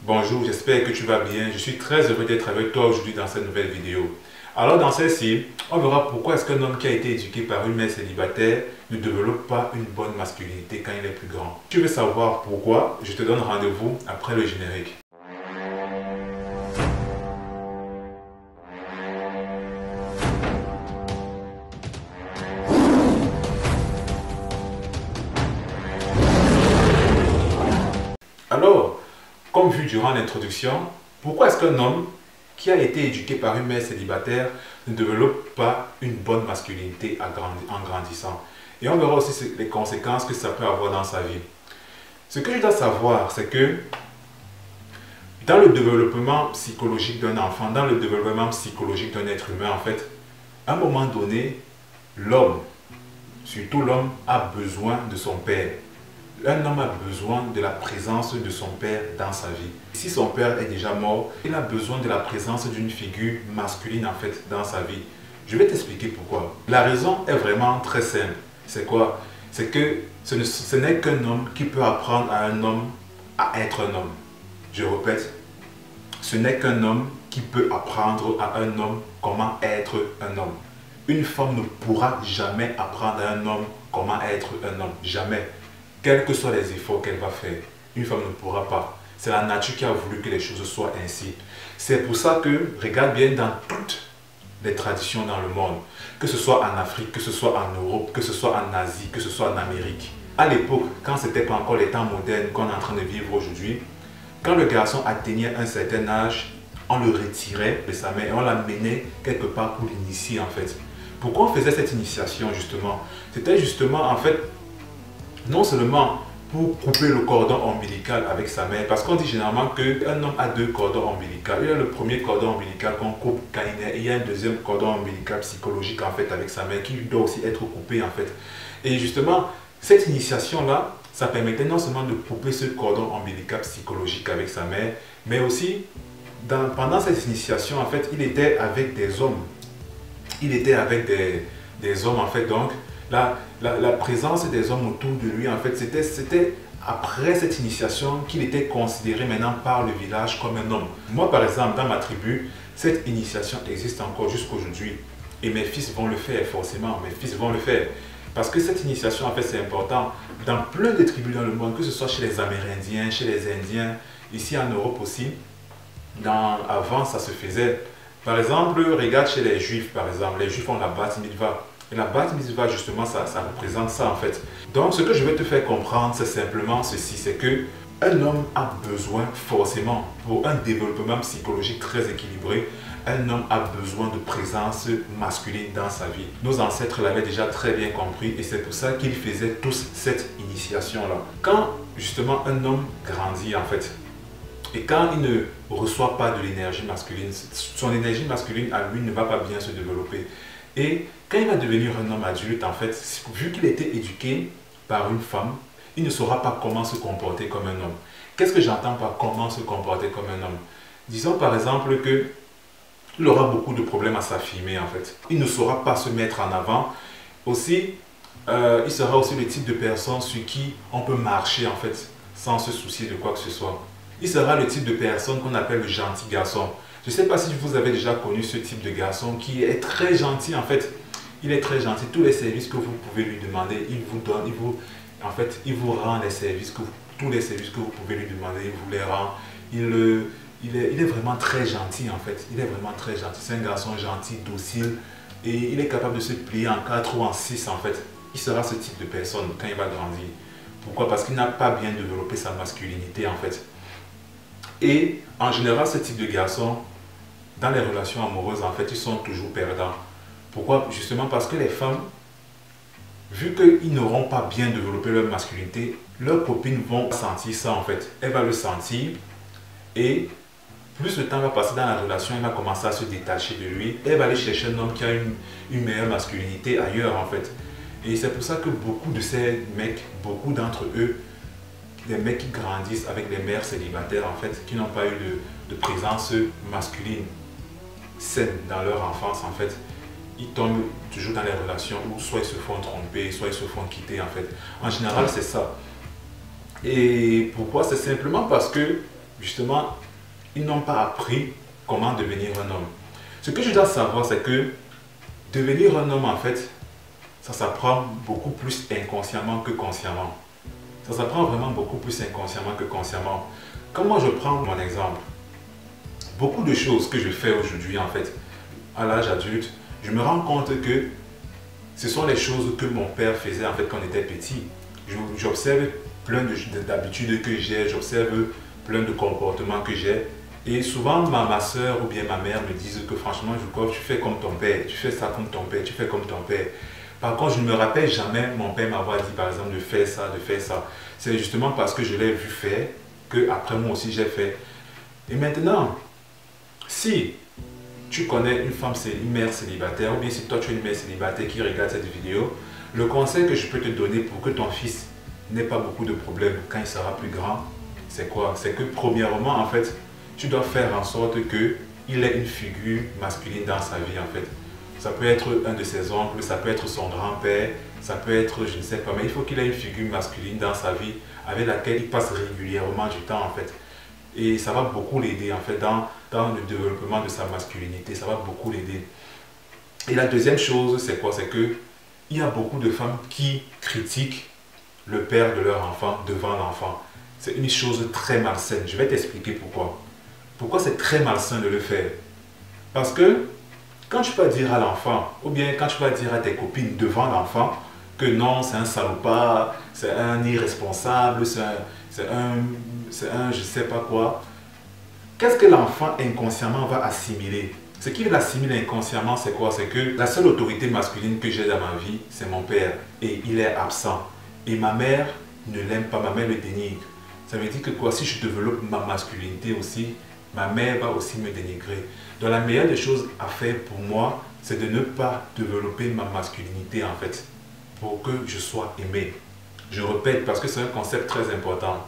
Bonjour, j'espère que tu vas bien. Je suis très heureux d'être avec toi aujourd'hui dans cette nouvelle vidéo. Alors dans celle-ci, on verra pourquoi est-ce qu'un homme qui a été éduqué par une mère célibataire ne développe pas une bonne masculinité quand il est plus grand. Tu veux savoir pourquoi? Je te donne rendez-vous après le générique. Alors, comme vu durant l'introduction, pourquoi est-ce qu'un homme qui a été éduqué par une mère célibataire ne développe pas une bonne masculinité en grandissant? Et on verra aussi les conséquences que ça peut avoir dans sa vie. Ce que je dois savoir, c'est que dans le développement psychologique d'un enfant, dans le développement psychologique d'un être humain, en fait, à un moment donné, l'homme, surtout l'homme, a besoin de son père. Un homme a besoin de la présence de son père dans sa vie. Si son père est déjà mort, il a besoin de la présence d'une figure masculine en fait dans sa vie. Je vais t'expliquer pourquoi. La raison est vraiment très simple. C'est quoi? C'est que ce n'est qu'un homme qui peut apprendre à un homme à être un homme. Je répète, ce n'est qu'un homme qui peut apprendre à un homme comment être un homme. Une femme ne pourra jamais apprendre à un homme comment être un homme. Jamais. Quels que soient les efforts qu'elle va faire, une femme ne pourra pas. C'est la nature qui a voulu que les choses soient ainsi. C'est pour ça que, regarde bien dans toutes les traditions dans le monde, que ce soit en Afrique, que ce soit en Europe, que ce soit en Asie, que ce soit en Amérique. À l'époque, quand ce n'était pas encore les temps modernes qu'on est en train de vivre aujourd'hui, quand le garçon atteignait un certain âge, on le retirait de sa mère et on l'amenait quelque part pour l'initier en fait. Pourquoi on faisait cette initiation justement? C'était justement en fait non seulement pour couper le cordon ombilical avec sa mère, parce qu'on dit généralement qu'un homme a deux cordons ombilicaux. Il y a le premier cordon ombilical qu'on coupe quand il naît, et il y a un deuxième cordon ombilical psychologique en fait avec sa mère qui doit aussi être coupé en fait. Et justement, cette initiation-là, ça permettait non seulement de couper ce cordon ombilical psychologique avec sa mère, mais aussi, pendant cette initiation, en fait, il était avec des hommes. Il était avec des hommes en fait, donc la présence des hommes autour de lui, en fait, c'était après cette initiation qu'il était considéré maintenant par le village comme un homme. Moi, par exemple, dans ma tribu, cette initiation existe encore jusqu'aujourd'hui. Et mes fils vont le faire, forcément, mes fils vont le faire. Parce que cette initiation, en fait, c'est important. Dans plein de tribus dans le monde, que ce soit chez les Amérindiens, chez les Indiens, ici en Europe aussi, avant, ça se faisait. Par exemple, regarde chez les Juifs, par exemple. Les Juifs ont la Bat Mitzvah. Et la Bat Mitzvah, justement, ça représente ça, en fait. Donc, ce que je vais te faire comprendre, c'est simplement ceci, c'est que un homme a besoin, forcément, pour un développement psychologique très équilibré, un homme a besoin de présence masculine dans sa vie. Nos ancêtres l'avaient déjà très bien compris et c'est pour ça qu'ils faisaient tous cette initiation-là. Quand, justement, un homme grandit, en fait, et quand il ne reçoit pas de l'énergie masculine, son énergie masculine à lui ne va pas bien se développer. Et quand il va devenir un homme adulte, en fait, vu qu'il était éduqué par une femme, il ne saura pas comment se comporter comme un homme. Qu'est-ce que j'entends par comment se comporter comme un homme? Disons par exemple que il aura beaucoup de problèmes à s'affirmer en fait. Il ne saura pas se mettre en avant. Aussi, il sera aussi le type de personne sur qui on peut marcher en fait, sans se soucier de quoi que ce soit. Il sera le type de personne qu'on appelle le gentil garçon. Je ne sais pas si vous avez déjà connu ce type de garçon qui est très gentil en fait. Il est très gentil. Tous les services que vous pouvez lui demander, il vous donne, il vous rend les services, tous les services que vous pouvez lui demander, il vous les rend. Il est vraiment très gentil en fait. Il est vraiment très gentil. C'est un garçon gentil, docile et il est capable de se plier en 4 ou en 6 en fait. Il sera ce type de personne quand il va grandir. Pourquoi? Parce qu'il n'a pas bien développé sa masculinité en fait. Et en général, ce type de garçon, dans les relations amoureuses, en fait, ils sont toujours perdants. Pourquoi? Justement parce que les femmes, vu qu'ils n'auront pas bien développé leur masculinité, leurs copines vont sentir ça en fait. Elles vont le sentir et plus le temps va passer dans la relation, elle va commencer à se détacher de lui. Elle va aller chercher un homme qui a une meilleure masculinité ailleurs en fait. Et c'est pour ça que beaucoup de ces mecs, beaucoup d'entre eux, des mecs qui grandissent avec des mères célibataires en fait, qui n'ont pas eu de présence masculine saine dans leur enfance en fait, ils tombent toujours dans les relations où soit ils se font tromper, soit ils se font quitter en fait. En général c'est ça. Et pourquoi? C'est simplement parce que justement, ils n'ont pas appris comment devenir un homme. Ce que je dois savoir, c'est que devenir un homme, en fait, ça s'apprend beaucoup plus inconsciemment que consciemment. Ça s'apprend vraiment beaucoup plus inconsciemment que consciemment. Comment je prends mon exemple? Beaucoup de choses que je fais aujourd'hui, en fait, à l'âge adulte, je me rends compte que ce sont les choses que mon père faisait en fait quand on était petit. J'observe plein d'habitudes que j'ai, j'observe plein de comportements que j'ai. Et souvent, ma soeur ou bien ma mère me disent que franchement, tu fais comme ton père, tu fais ça comme ton père, tu fais comme ton père. Par contre, je ne me rappelle jamais mon père m'avoir dit par exemple de faire ça, de faire ça. C'est justement parce que je l'ai vu faire que après moi aussi j'ai fait. Et maintenant, si tu connais une mère célibataire, ou bien si toi tu es une mère célibataire qui regarde cette vidéo, le conseil que je peux te donner pour que ton fils n'ait pas beaucoup de problèmes quand il sera plus grand, c'est quoi? C'est que premièrement, en fait, tu dois faire en sorte qu'il ait une figure masculine dans sa vie, en fait. Ça peut être un de ses oncles, ça peut être son grand-père, ça peut être, je ne sais pas, mais il faut qu'il ait une figure masculine dans sa vie avec laquelle il passe régulièrement du temps, en fait. Et ça va beaucoup l'aider, en fait, dans le développement de sa masculinité. Ça va beaucoup l'aider. Et la deuxième chose, c'est quoi? C'est que il y a beaucoup de femmes qui critiquent le père de leur enfant devant l'enfant. C'est une chose très malsaine. Je vais t'expliquer pourquoi. Pourquoi c'est très malsain de le faire? Parce que quand tu vas dire à l'enfant, ou bien quand tu vas dire à tes copines devant l'enfant que non, c'est un salopard, c'est un irresponsable, c'est un je sais pas quoi, qu'est-ce que l'enfant inconsciemment va assimiler? Ce qu'il assimile inconsciemment, c'est quoi? C'est que la seule autorité masculine que j'ai dans ma vie, c'est mon père. Et il est absent. Et ma mère ne l'aime pas, ma mère le dénigre. Ça veut dire que quoi? Si je développe ma masculinité aussi, ma mère va aussi me dénigrer. Donc la meilleure des choses à faire pour moi, c'est de ne pas développer ma masculinité en fait, pour que je sois aimé. Je répète parce que c'est un concept très important.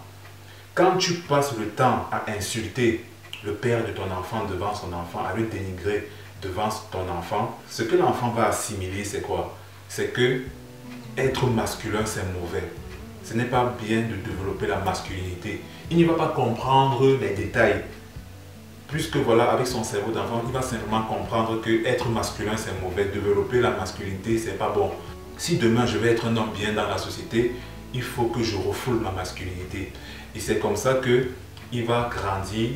Quand tu passes le temps à insulter le père de ton enfant devant son enfant, à le dénigrer devant ton enfant, ce que l'enfant va assimiler, c'est quoi? C'est que être masculin, c'est mauvais. Ce n'est pas bien de développer la masculinité. Il ne va pas comprendre les détails. Puisque voilà, avec son cerveau d'enfant, il va simplement comprendre que être masculin, c'est mauvais. Développer la masculinité, c'est pas bon. Si demain, je vais être un homme bien dans la société, il faut que je refoule ma masculinité. Et c'est comme ça qu'il va grandir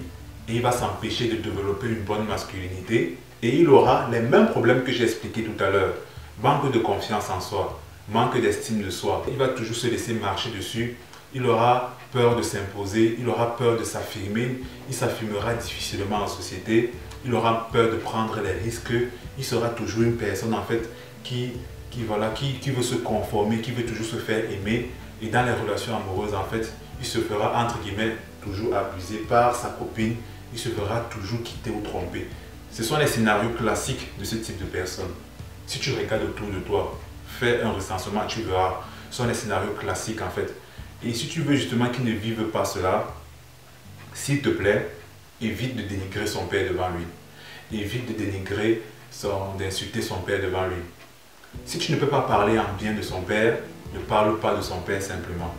et il va s'empêcher de développer une bonne masculinité. Et il aura les mêmes problèmes que j'ai expliqués tout à l'heure. Manque de confiance en soi, manque d'estime de soi. Il va toujours se laisser marcher dessus. Il aura peur de s'imposer, il aura peur de s'affirmer, il s'affirmera difficilement en société, il aura peur de prendre les risques, il sera toujours une personne en fait qui veut se conformer, qui veut toujours se faire aimer. Et dans les relations amoureuses, en fait, il se fera, entre guillemets, toujours abuser par sa copine, il se fera toujours quitter ou tromper. Ce sont les scénarios classiques de ce type de personnes. Si tu regardes autour de toi, fais un recensement, tu verras. Ce sont les scénarios classiques, en fait. Et si tu veux justement qu'il ne vive pas cela, s'il te plaît, évite de dénigrer son père devant lui. Évite de dénigrer, d'insulter son père devant lui. Si tu ne peux pas parler en bien de son père, ne parle pas de son père simplement.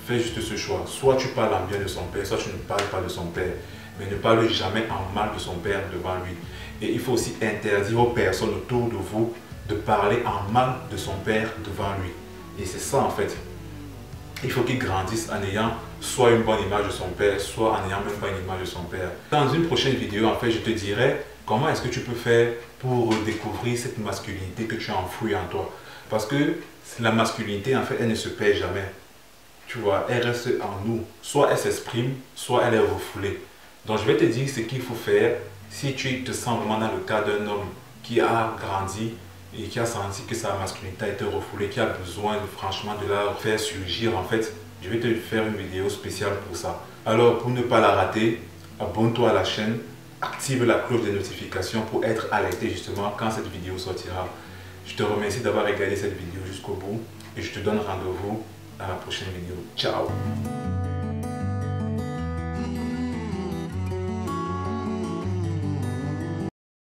Fais juste ce choix. Soit tu parles en bien de son père, soit tu ne parles pas de son père. Mais ne parle jamais en mal de son père devant lui. Et il faut aussi interdire aux personnes autour de vous de parler en mal de son père devant lui. Et c'est ça en fait. Il faut qu'il grandisse en ayant soit une bonne image de son père, soit en n'ayant même pas une image de son père. Dans une prochaine vidéo, en fait, je te dirai comment est-ce que tu peux faire pour découvrir cette masculinité que tu as enfouie en toi. Parce que la masculinité, en fait, elle ne se perd jamais. Tu vois, elle reste en nous. Soit elle s'exprime, soit elle est refoulée. Donc, je vais te dire ce qu'il faut faire si tu te sens vraiment dans le cas d'un homme qui a grandi et qui a senti que sa masculinité a été refoulée, qui a besoin franchement de la faire surgir en fait. Je vais te faire une vidéo spéciale pour ça. Alors pour ne pas la rater, abonne-toi à la chaîne, active la cloche de notification pour être alerté justement quand cette vidéo sortira. Je te remercie d'avoir regardé cette vidéo jusqu'au bout et je te donne rendez-vous à la prochaine vidéo. Ciao!